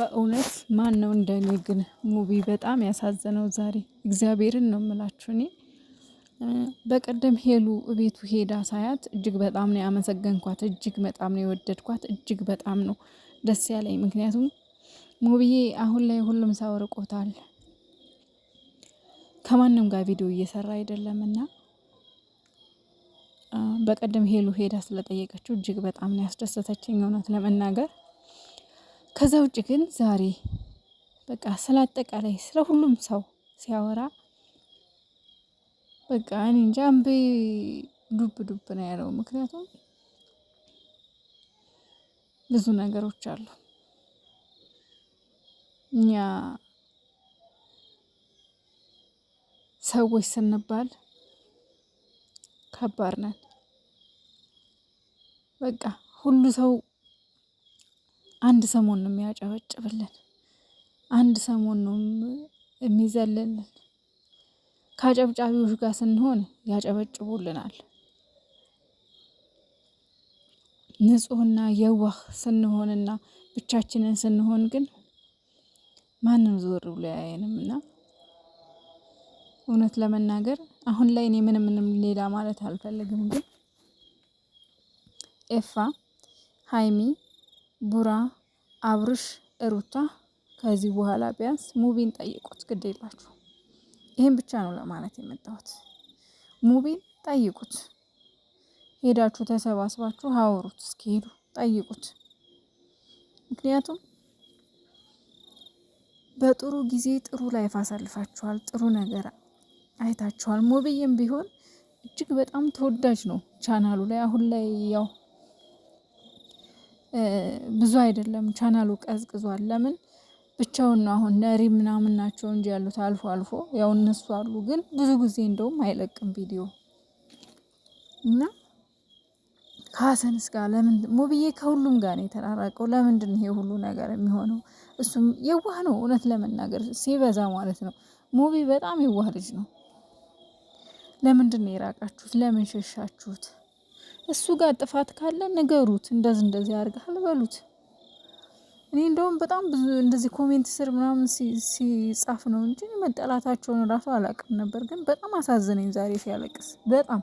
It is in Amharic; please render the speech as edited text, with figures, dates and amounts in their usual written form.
በእውነት ማን ነው እንደኔ ግን ሙቪ በጣም ያሳዘነው ዛሬ እግዚአብሔርን ነው የምላችሁ። እኔ በቀደም ሄሉ ቤቱ ሄዳ ሳያት እጅግ በጣም ነው ያመሰገንኳት፣ እጅግ በጣም ነው የወደድኳት፣ እጅግ በጣም ነው ደስ ያለኝ። ምክንያቱም ሙቪዬ አሁን ላይ ሁሉም ሰው ርቆታል፣ ከማንም ጋር ቪዲዮ እየሰራ አይደለምና በቀደም ሄሉ ሄዳ ስለጠየቀችው እጅግ በጣም ነው ያስደሰተችኝ እውነት ለመናገር። ከዛ ውጭ ግን ዛሬ በቃ ስለ አጠቃላይ ስለ ሁሉም ሰው ሲያወራ በቃ እኔ እንጃ እምቢ ዱብ ዱብ ነው ያለው። ምክንያቱም ብዙ ነገሮች አሉ። እኛ ሰዎች ስንባል ከባድ ነን። በቃ ሁሉ ሰው አንድ ሰሞን ነው የሚያጨበጭብልን፣ አንድ ሰሞን ነው የሚዘልልን። ከአጨብጫቢዎች ጋር ስንሆን ያጨበጭቡልናል። ንጹህና የዋህ ስንሆንና ብቻችንን ስንሆን ግን ማንም ዞር ብሎ ያየንምና እውነት ለመናገር አሁን ላይ እኔ ምንም ሌላ ማለት አልፈልግም። ግን ኤፋ፣ ሀይሚ፣ ቡራ፣ አብርሽ፣ ሩታ ከዚህ በኋላ ቢያንስ ሙቪን ጠይቁት፣ ግድ የላችሁ። ይሄን ብቻ ነው ለማለት የመጣሁት። ሙቪን ጠይቁት፣ ሄዳችሁ ተሰባስባችሁ አውሩት። እስኪ ሄዱ ጠይቁት። ምክንያቱም በጥሩ ጊዜ ጥሩ ላይፍ አሳልፋችኋል፣ ጥሩ ነገር አይታችኋል። ሙቪዬም ቢሆን እጅግ በጣም ተወዳጅ ነው ቻናሉ ላይ። አሁን ላይ ያው ብዙ አይደለም ቻናሉ ቀዝቅዟል። ለምን ብቻውን ነው አሁን ነሪ ምናምን ናቸው እንጂ ያሉት አልፎ አልፎ ያው እነሱ አሉ፣ ግን ብዙ ጊዜ እንደውም አይለቅም ቪዲዮ እና ከሀሰንስ ጋር ለምን ሙቪዬ ከሁሉም ጋር ነው የተራራቀው? ለምንድን ነው ይሄ ሁሉ ነገር የሚሆነው? እሱም የዋህ ነው እውነት ለመናገር ሲበዛ ማለት ነው። ሙቪ በጣም የዋህ ልጅ ነው። ለምንድን ነው የራቃችሁት? ለምን ሸሻችሁት? እሱ ጋር ጥፋት ካለ ንገሩት። እንደዚህ አድርገሃል በሉት። እኔ እንደውም በጣም ብዙ እንደዚህ ኮሜንት ስር ምናምን ሲጻፍ ነው እንጂ መጠላታቸውን እራሱ አላውቅም ነበር። ግን በጣም አሳዘነኝ ዛሬ ሲያለቅስ በጣም